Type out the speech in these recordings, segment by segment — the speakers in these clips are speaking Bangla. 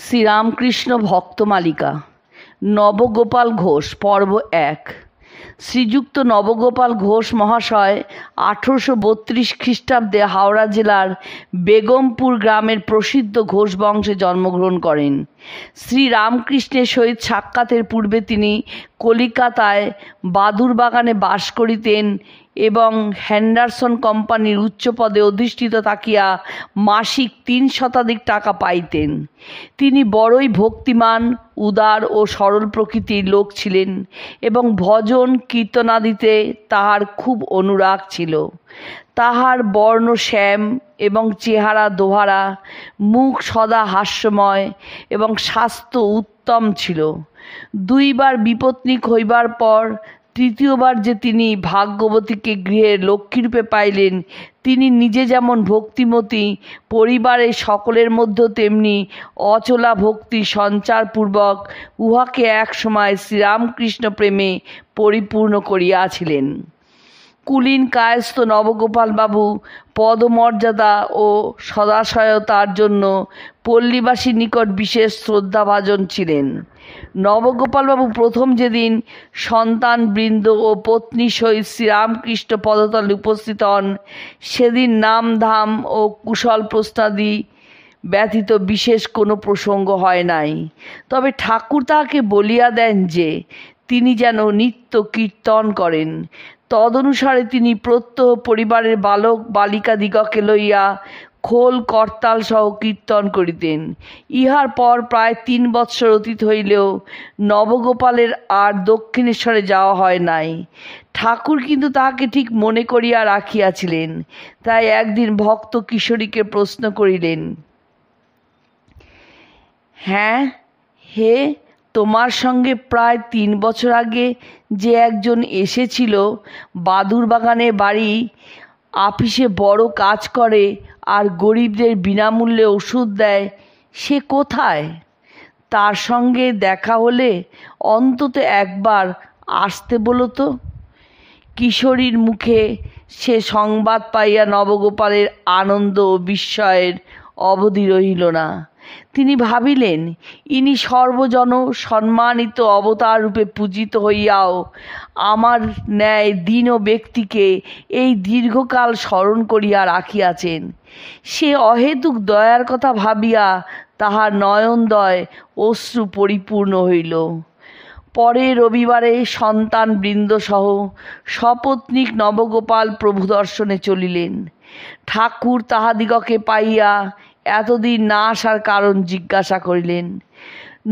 শ্রীরামকৃষ্ণ ভক্তমালিকা নবগোপাল ঘোষ পর্ব ১। শ্রীযুক্ত নবগোপাল ঘোষ মহাশয় 1832 খ্রিস্টাব্দে হাওড়া জেলার বেগমপুর গ্রামের প্রসিদ্ধ ঘোষ বংশে জন্মগ্রহণ করেন। শ্রীরামকৃষ্ণের সহিত সাক্ষাতের পূর্বে তিনি কলিকাতায় বাদুরবাগানে বাস করিতেন এবং হ্যান্ডারসন কোম্পানির উচ্চ পদে অধিষ্ঠিত থাকিয়া মাসিক 3 শতাধিক টাকা পাইতেন। তিনি বড়ই ভক্তিমান, উদার ও সরল প্রকৃতির লোক ছিলেন এবং ভজন কীর্তনাদিতে তাহার খুব অনুরাগ ছিল। তাহার বর্ণ শ্যাম এবং চেহারা দোহারা, মুখ সদা হাস্যময় এবং স্বাস্থ্য উত্তম ছিল। 2 বার বিপত্নিক হইবার পর তৃতীয়বার যে তিনি ভাগ্যবতীকে গৃহের লক্ষ্মীরূপে পাইলেন, তিনি নিজে যেমন ভক্তিমতী, পরিবারের সকলের মধ্যে তেমনি অচলা ভক্তি সঞ্চারপূর্বক উহাকে এক সময় শ্রীরামকৃষ্ণ প্রেমে পরিপূর্ণ করিয়াছিলেন। কুলীন কায়স্থ নবগোপালবাবু পদমর্যাদা ও সদাশয়তার জন্য পল্লীবাসীর নিকট বিশেষ শ্রদ্ধাভাজন ছিলেন। নবগোপালবাবু প্রথম যেদিন সন্তানবৃন্দ ও পত্নী সহিত শ্রীরামকৃষ্ণ পদতলে উপস্থিত হন, সেদিন নাম ধাম ও কুশল প্রশ্নাদি ব্যতীত বিশেষ কোনো প্রসঙ্গ হয় নাই। তবে ঠাকুর তাহাকে বলিয়া দেন যে তিনি যেন নিত্য কীর্তন করেন। তদনুসারে তিনি প্রত্যহ পরিবারের বালক বালিকাদিগকে লইয়া খোল করতাল সহ কীর্তন করিতেন। ইহার পর প্রায় 3 বৎসর অতীত হইলেও নবগোপালের আর দক্ষিণেশ্বরে যাওয়া হয় নাই। ঠাকুর কিন্তু তাহাকে ঠিক মনে করিয়া রাখিয়াছিলেন। তাই একদিন ভক্ত কিশোরীকে প্রশ্ন করিলেন, হ্যাঁ হে, তোমার সঙ্গে প্রায় 3 বছর আগে যে একজন এসেছিল, বাদুরবাগানে বাড়ি, আপিসে বড় কাজ করে আর গরিবদের বিনামূল্যে ওষুধ দেয়, সে কোথায়? তার সঙ্গে দেখা হলে অন্তত একবার আসতে বলো তো। কিশোরীর মুখে সে সংবাদ পাইয়া নবগোপালের আনন্দ ও বিস্ময়ের অবধি রহিল না। তিনি ভাবিলেন, ইনি সর্বজন সম্মানিত অবতার রূপে পূজিত হইয়াও আমার ন্যায় দীন ব্যক্তিকে এই দীর্ঘকাল স্মরণ করিয়া রাখিয়াছেন। সে অহেতুক দয়ার কথা ভাবিয়া তাহার নয়নদ্বয় অশ্রু পরিপূর্ণ হইল। পরে রবিবারে সন্তানবৃন্দসহ সপত্নীক নবগোপাল প্রভু দর্শনে চলিলেন। ঠাকুর তাহাদিগকে পাইয়া এতদিন না আসার কারণ জিজ্ঞাসা করিলেন।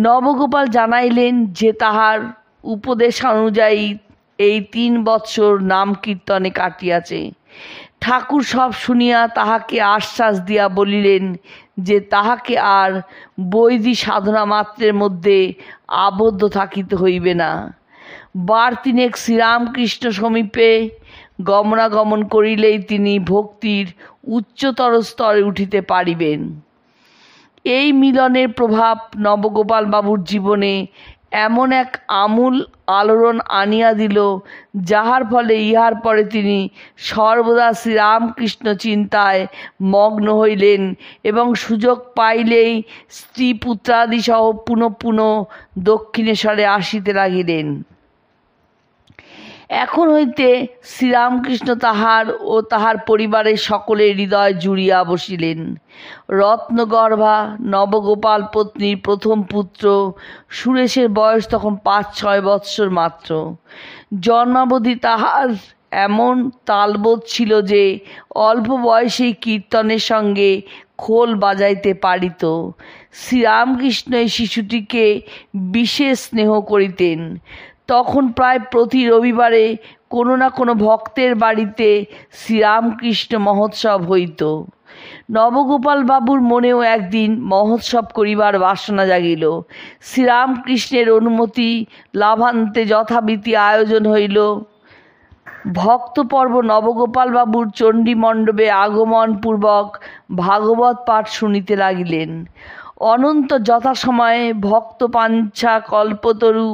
নবগোপাল জানাইলেন যে তাহার উপদেশানুযায়ী এই 3 বৎসর নাম কীর্তনে কাটিয়াছে। ঠাকুর সব শুনিয়া তাহাকে আশ্বাস দিয়া বলিলেন যে তাহাকে আর বৈদিক সাধনা মাত্রের মধ্যে আবদ্ধ থাকিতে হইবে না। 3 শ্রীরামকৃষ্ণ সমীপে গমনাগমন করিলেই তিনি ভক্তির উচ্চতর স্তরে উঠিতে পারিবেন। এই মিলনের প্রভাব নবগোপাল বাবুর জীবনে এমন এক আমূল আলোড়ন আনিয়া দিল, যাহার ফলে ইহার পরে তিনি সর্বদা শ্রীরামকৃষ্ণ চিন্তায় মগ্ন হইলেন এবং সুযোগ পাইলেই স্ত্রী পুত্রাদি সহ পুনঃ পুনঃ দক্ষিণেশ্বরে আসিতে লাগিলেন। এখন হইতে শ্রীরামকৃষ্ণ তাহার ও তাহার পরিবারের সকলের হৃদয় জুড়িয়া বসিলেন। রত্নগর্ভা নবগোপাল পত্নীর প্রথম পুত্র সুরেশের বয়স তখন 5-6 বৎসর মাত্র। জন্মাবধি তাহার এমন তালবোধ ছিল যে অল্প বয়সেই কীর্তনের সঙ্গে খোল বাজাইতে পারিত। শ্রীরামকৃষ্ণ এই শিশুটিকে বিশেষ স্নেহ করিতেন। তখন প্রায় প্রতি রবিবারে কোনো না কোনো ভক্তের বাড়িতে শ্রীরামকৃষ্ণ মহোৎসব হইত। নবগোপাল বাবুর মনেও একদিন মহোৎসব করিবার বাসনা জাগিল। শ্রীরামকৃষ্ণের অনুমতি লাভান্তে যথাবিধি আয়োজন হইল। ভক্তপর্ব নবগোপাল বাবুর চণ্ডীমণ্ডপে আগমনপূর্বক ভাগবত পাঠ শুনিতে লাগিলেন। অনন্ত যথাসময়ে ভক্তপাঞ্ছা কল্পতরু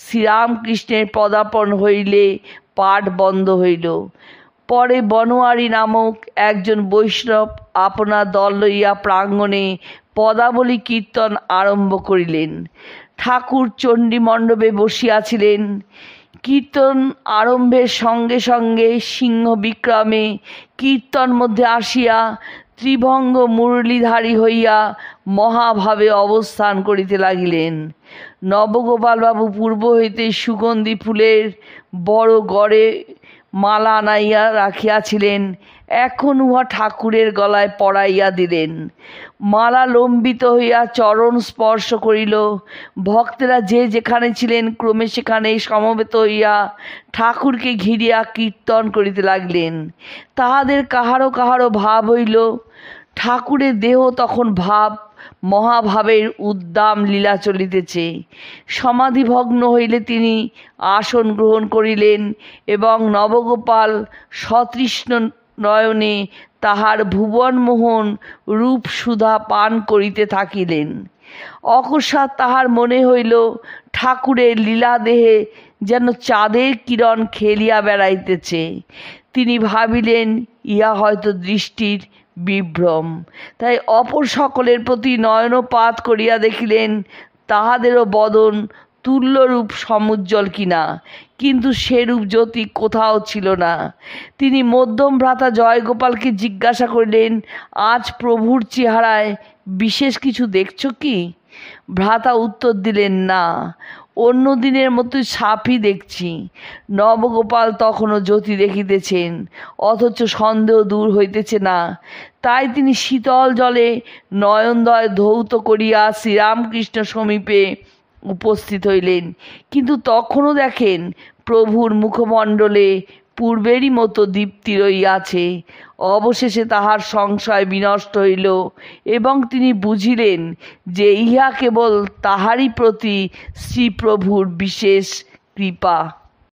শ্রীরামকৃষ্ণের পদার্পণ হইলে পাঠ বন্ধ হইল। পরে বনোয়ারি নামক একজন বৈষ্ণব আপনার দল লইয়া প্রাঙ্গণে পদাবলী কীর্তন আরম্ভ করিলেন। ঠাকুর চণ্ডী মণ্ডপে বসিয়াছিলেন। কীর্তন আরম্ভের সঙ্গে সঙ্গে সিংহ বিক্রমে কীর্তন মধ্যে আসিয়া ত্রিভঙ্গ মুরলীধারী হইয়া মহাভাবে অবস্থান করিতে লাগিলেন। নবগোপালবাবু পূর্ব হইতে সুগন্ধি ফুলের বড় গড়ে মালা আনাইয়া রাখিয়াছিলেন, এখন উহা ঠাকুরের গলায় পরাইয়া দিলেন। মালা লম্বিত হইয়া চরণ স্পর্শ করিল। ভক্তেরা যে যেখানে ছিলেন ক্রমে সেখানে সমবেত হইয়া ঠাকুরকে ঘিরিয়া কীর্তন করিতে লাগলেন। তাহাদের কাহারো কাহারো ভাব হইল। ঠাকুরের দেহ তখন ভাব মহাভাবের উদ্দাম লীলা চলিতেছে। সমাধিভগ্ন হইলে তিনি আসন গ্রহণ করিলেন এবং নবগোপাল সতৃষ্ণ নয়নে তাহার ভুবনমোহন রূপ সুধা পান করিতে থাকিলেন। অকস্মাৎ তাহার মনে হইল ঠাকুরের লীলাদেহে যেন চাঁদের কিরণ খেলিয়া বেড়াইতেছে। তিনি ভাবিলেন ইহা হয়তো দৃষ্টির বিভ্রম। তাই অপর সকলের প্রতি নয়নপাত করিয়া দেখিলেন তাহাদেরও বদন তুল্যরূপ সমুজ্জ্বল কিনা, কিন্তু সেরূপ জ্যোতি কোথাও ছিল না। তিনি মধ্যম ভ্রাতা জয়গোপালকে জিজ্ঞাসা করিলেন, আজ প্রভুর চেহারায় বিশেষ কিছু দেখছ কি? ভ্রাতা উত্তর দিলেন, না, অন্য দিনের মতোই সাফই দেখছি। নবগোপাল তখনও জ্যোতি দেখিতেছেন, অথচ সন্দেহ দূর হইতেছে না। তাই তিনি শীতল জলে নয়নদ্বয় ধৌত করিয়া শ্রীরামকৃষ্ণ সমীপে উপস্থিত হইলেন, কিন্তু তখনও দেখেন প্রভুর মুখমণ্ডলে পূর্বেরই মতো দীপ্তি রহিয়াছে। অবশেষে তাহার সংশয় বিনষ্ট হইল এবং তিনি বুঝিলেন যে ইহা কেবল তাহারই প্রতি শ্রীপ্রভুর বিশেষ কৃপা।